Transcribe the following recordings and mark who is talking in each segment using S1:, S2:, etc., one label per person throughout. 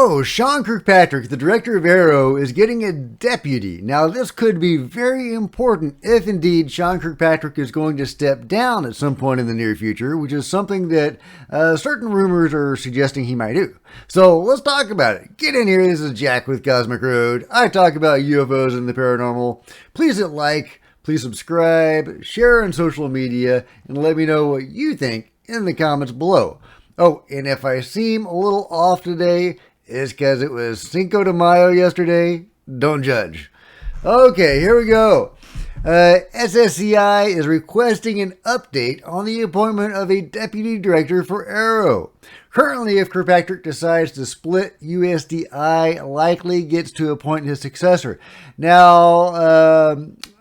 S1: Whoa, Sean Kirkpatrick, the director of AARO, is getting a deputy. Now, this could be very important if indeed Sean Kirkpatrick is going to step down at some point in the near future, which is something that certain rumors are suggesting he might do. So let's talk about it. Get in here. This is Jack with Cosmic Road. I talk about UFOs and the paranormal. Please hit like, please subscribe, share on social media, and let me know what you think in the comments below. Oh, and if I seem a little off today, it's because it was Cinco de Mayo yesterday. Don't judge. Okay, here we go. SSCI is requesting an update on the appointment of a deputy director for AARO. Currently, if Kirkpatrick decides to split, USDI likely gets to appoint his successor. Now,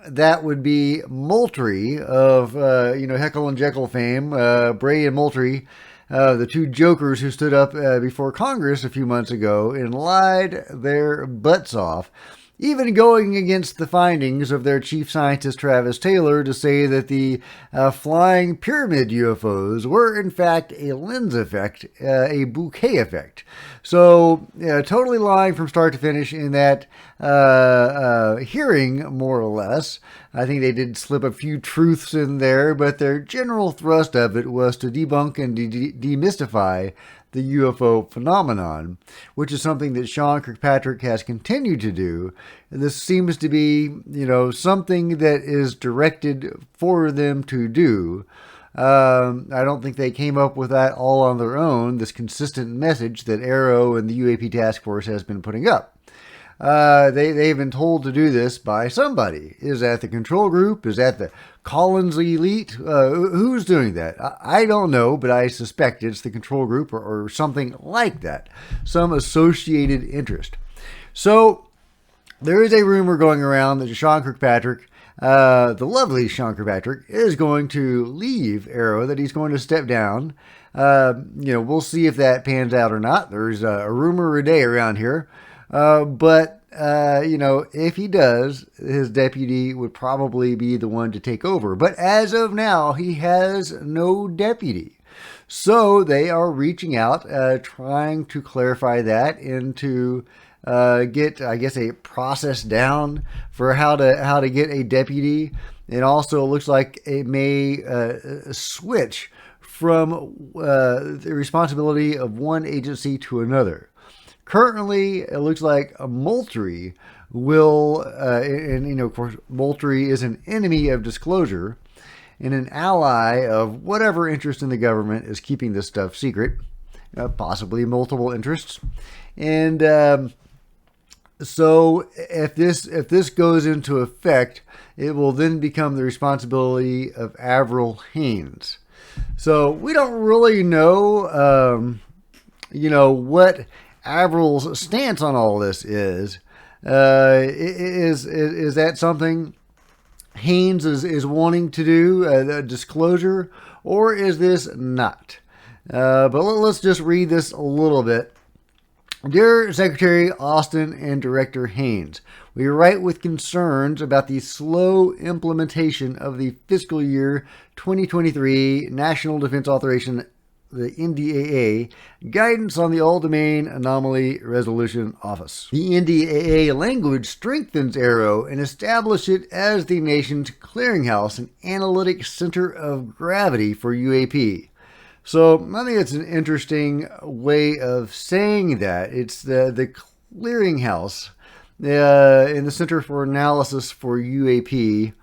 S1: that would be Moultrie of, Heckle and Jekyll fame, Bray and Moultrie. The two jokers who stood up before Congress a few months ago and lied their butts off, even going against the findings of their chief scientist Travis Taylor to say that the flying pyramid UFOs were in fact a lens effect, a bouquet effect. So totally lying from start to finish in that hearing, more or less. I think they did slip a few truths in there, but their general thrust of it was to debunk and demystify the UFO phenomenon, which is something that Sean Kirkpatrick has continued to do. This seems to be, something that is directed for them to do. I don't think they came up with that all on their own, this consistent message that AARO and the UAP task force has been putting up. They've been told to do this by somebody. Is that the control group? Is that the Collins elite? Who's doing that? I don't know, but I suspect it's the control group or something like that. Some associated interest. So there is a rumor going around that Sean Kirkpatrick, the lovely Sean Kirkpatrick, is going to leave AARO, that he's going to step down. We'll see if that pans out or not. There's a rumor a day around here. But if he does, his deputy would probably be the one to take over. But as of now, he has no deputy. So they are reaching out, trying to clarify that and to get, a process down for how to get a deputy. And also, it looks like it may switch from the responsibility of one agency to another. Currently, it looks like Moultrie will, of course, Moultrie is an enemy of disclosure and an ally of whatever interest in the government is keeping this stuff secret, possibly multiple interests. And so if this goes into effect, it will then become the responsibility of Avril Haines. So we don't really know, what Avril's stance on all this is. Is that something Haines is wanting to do, a disclosure, or is this not? But let's just read this a little bit. Dear Secretary Austin and Director Haines, we write with concerns about the slow implementation of the fiscal year 2023 National Defense Authorization, the NDAA, guidance on the All-Domain Anomaly Resolution Office. The NDAA language strengthens AARO and establishes it as the nation's clearinghouse and analytic center of gravity for UAP. So I think it's an interesting way of saying that. It's the clearinghouse in the Center for Analysis for UAP,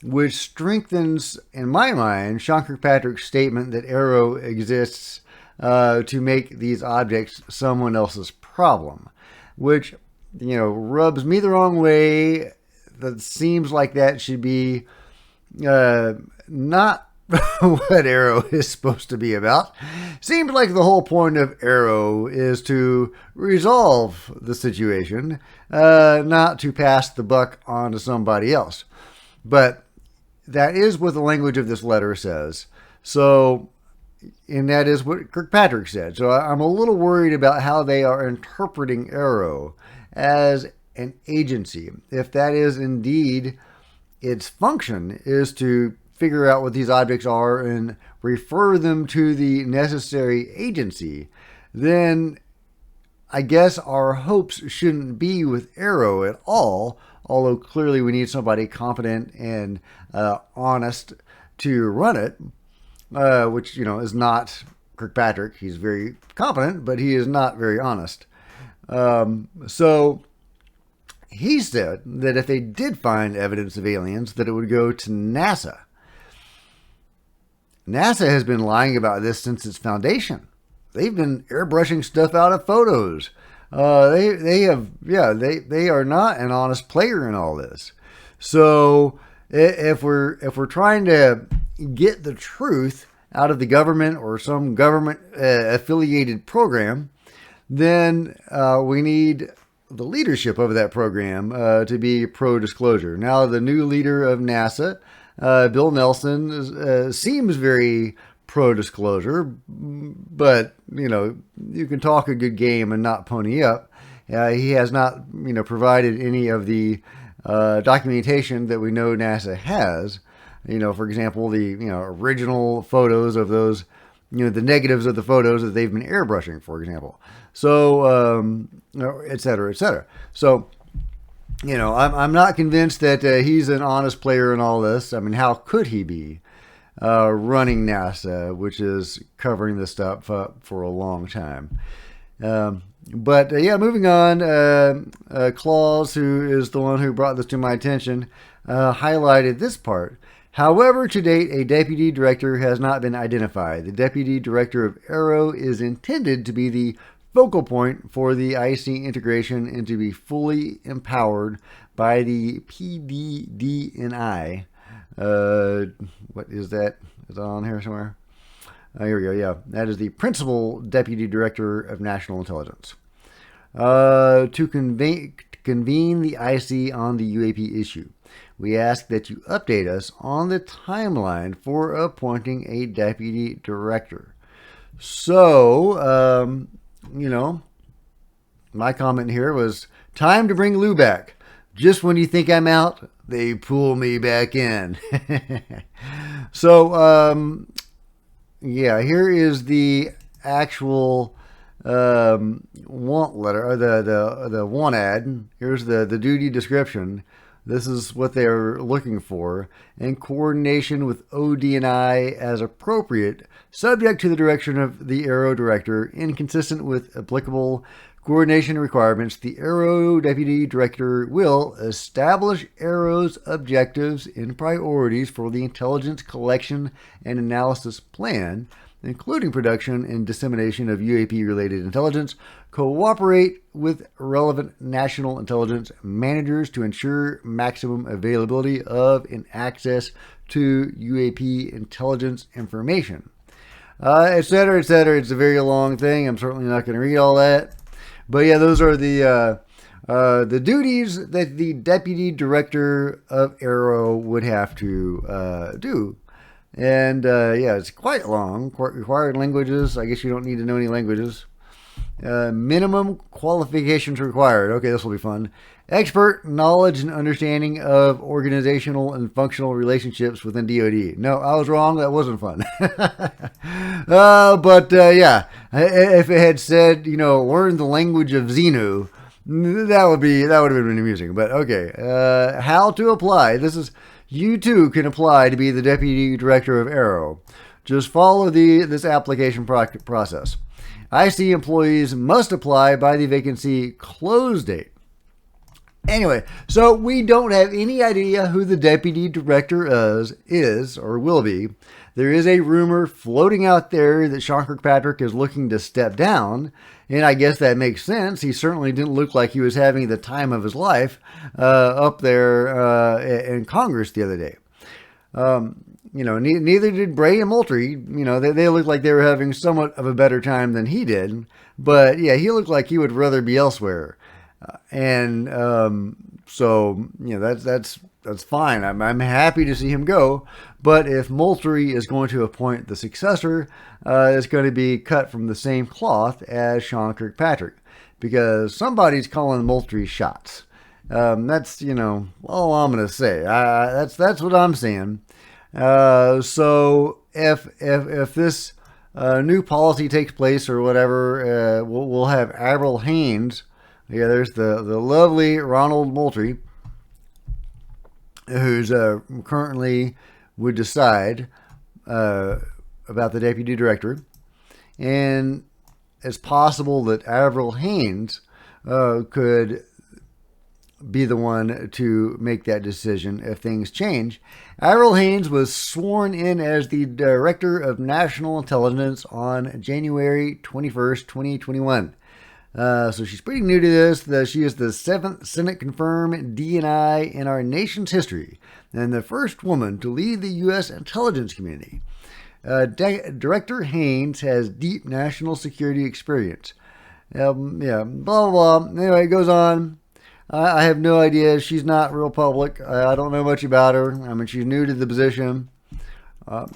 S1: which strengthens, in my mind, Sean Kirkpatrick's statement that AARO exists to make these objects someone else's problem, which, rubs me the wrong way. That seems like that should be not what AARO is supposed to be about. Seems like the whole point of AARO is to resolve the situation, not to pass the buck on to somebody else. But that is what the language of this letter says. So, and that is what Kirkpatrick said. So I'm a little worried about how they are interpreting AARO as an agency. If that is indeed its function, is to figure out what these objects are and refer them to the necessary agency, then I guess our hopes shouldn't be with AARO at all, although clearly we need somebody competent and honest to run it, which, is not Kirkpatrick. He's very competent, but he is not very honest. So he said that if they did find evidence of aliens, that it would go to NASA. NASA has been lying about this since its foundation. They've been airbrushing stuff out of photos. They are not an honest player in all this. So if we're trying to get the truth out of the government or some government affiliated program, then we need the leadership of that program to be pro-disclosure. Now, the new leader of NASA, Bill Nelson, seems very pro-disclosure, but, you can talk a good game and not pony up. He has not, provided any of the documentation that we know NASA has. For example, the, original photos of those, the negatives of the photos that they've been airbrushing, for example. So, et cetera, et cetera. So, I'm not convinced that he's an honest player in all this. I mean, how could he be running NASA, which is covering this stuff for a long time? But moving on, Claus, who is the one who brought this to my attention, highlighted this part. However, to date, a deputy director has not been identified. The deputy director of AARO is intended to be the focal point for the IC integration and to be fully empowered by the PDDNI. What is that? Is that on here somewhere? Here we go. Yeah, that is the Principal Deputy Director of National Intelligence. To convene the IC on the UAP issue, we ask that you update us on the timeline for appointing a deputy director. So, my comment here was, time to bring Lou back. Just when you think I'm out, they pull me back in. So, here is the actual want letter, or the want ad. Here's the duty description. This is what they're looking for, in coordination with OD&I as appropriate, subject to the direction of the AARO director, inconsistent with applicable coordination requirements. The AARO deputy director will establish AARO's objectives and priorities for the intelligence collection and analysis plan, including production and dissemination of UAP-related intelligence, cooperate with relevant national intelligence managers to ensure maximum availability of and access to UAP intelligence information, et cetera, et cetera. It's a very long thing. I'm certainly not going to read all that. But yeah, those are the duties that the deputy director of AARO would have to do. And it's quite long. Required languages. I guess you don't need to know any languages. Minimum qualifications required. Okay, this will be fun. Expert knowledge and understanding of organizational and functional relationships within DoD. No, I was wrong. That wasn't fun. But if it had said, learn the language of Xenu, that would have been amusing. But okay, how to apply? You too can apply to be the deputy director of AARO. Just follow this application process. IC employees must apply by the vacancy close date. Anyway, so we don't have any idea who the deputy director is or will be. There is a rumor floating out there that Sean Kirkpatrick is looking to step down, and I guess that makes sense. He certainly didn't look like he was having the time of his life up there in Congress the other day. Neither did Bray and Moultrie. They looked like they were having somewhat of a better time than he did. But yeah, he looked like he would rather be elsewhere. So that's fine. I'm happy to see him go. But if Moultrie is going to appoint the successor, it's going to be cut from the same cloth as Sean Kirkpatrick, because somebody's calling Moultrie shots. That's all I'm going to say. That's what I'm saying. So if this new policy takes place or whatever, we'll have Avril Haines. Yeah, there's the lovely Ronald Moultrie, who's currently would decide about the deputy director. And it's possible that Avril Haines could be the one to make that decision if things change. Avril Haines was sworn in as the Director of National Intelligence on January 21st, 2021. So she's pretty new to this. She is the 7th Senate-confirmed DNI in our nation's history and the first woman to lead the U.S. intelligence community. Director Haines has deep national security experience. Yeah, blah, blah, blah. Anyway, it goes on. I have no idea. She's not real public. I don't know much about her. I mean, she's new to the position. I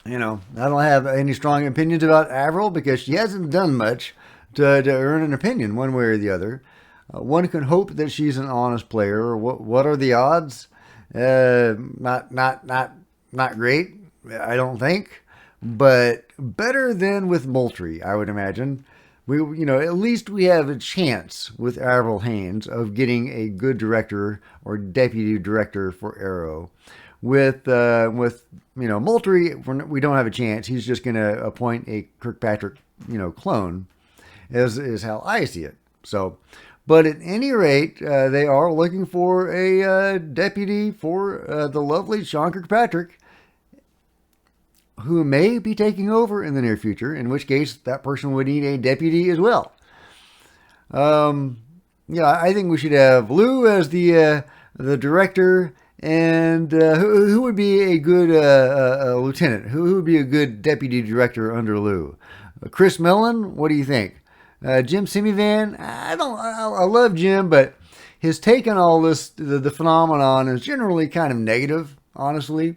S1: don't have any strong opinions about Avril because she hasn't done much to earn an opinion one way or the other. One can hope that she's an honest player. What are the odds? Not great, I don't think, but better than with Moultrie, I would imagine. At least we have a chance with Avril Haines of getting a good director or deputy director for AARO. With Moultrie, we don't have a chance. He's just going to appoint a Kirkpatrick, clone, is how I see it. So, but at any rate, they are looking for a deputy for the lovely Sean Kirkpatrick, who may be taking over in the near future, in which case that person would need a deputy as well. I think we should have Lou as the director, and who would be a good lieutenant? Who would be a good deputy director under Lou? Chris Mellon, what do you think? Jim Semivan, I love Jim, but his take on all this, the phenomenon, is generally kind of negative, honestly.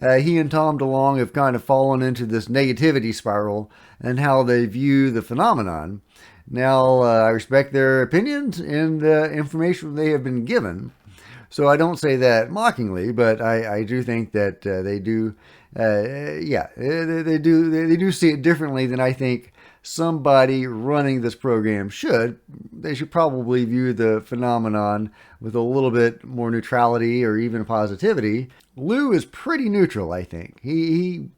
S1: He and Tom DeLonge have kind of fallen into this negativity spiral and how they view the phenomenon. Now, I respect their opinions and the information they have been given, so I don't say that mockingly, but I do think that they do see it differently than I think somebody running this program should. They should probably view the phenomenon with a little bit more neutrality or even positivity. Lou is pretty neutral, I think. He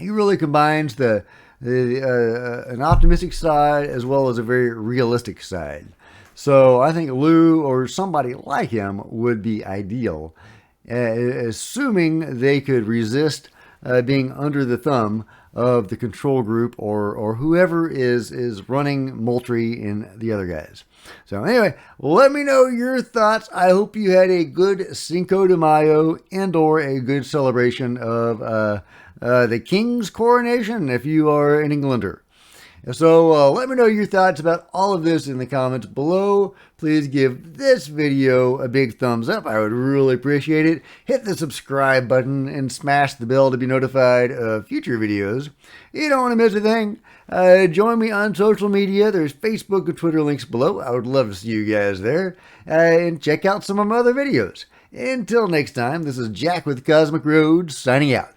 S1: really combines an optimistic side as well as a very realistic side. So I think Lou or somebody like him would be ideal, assuming they could resist being under the thumb of the control group or whoever is running Moultrie and the other guys. So anyway, let me know your thoughts. I hope you had a good Cinco de Mayo and or a good celebration of the King's coronation if you are an Englander. So let me know your thoughts about all of this in the comments below. Please give this video a big thumbs up. I would really appreciate it. Hit the subscribe button and smash the bell to be notified of future videos. You don't want to miss a thing. Join me on social media. There's Facebook and Twitter links below. I would love to see you guys there. And check out some of my other videos. Until next time, this is Jack with Cosmic Road signing out.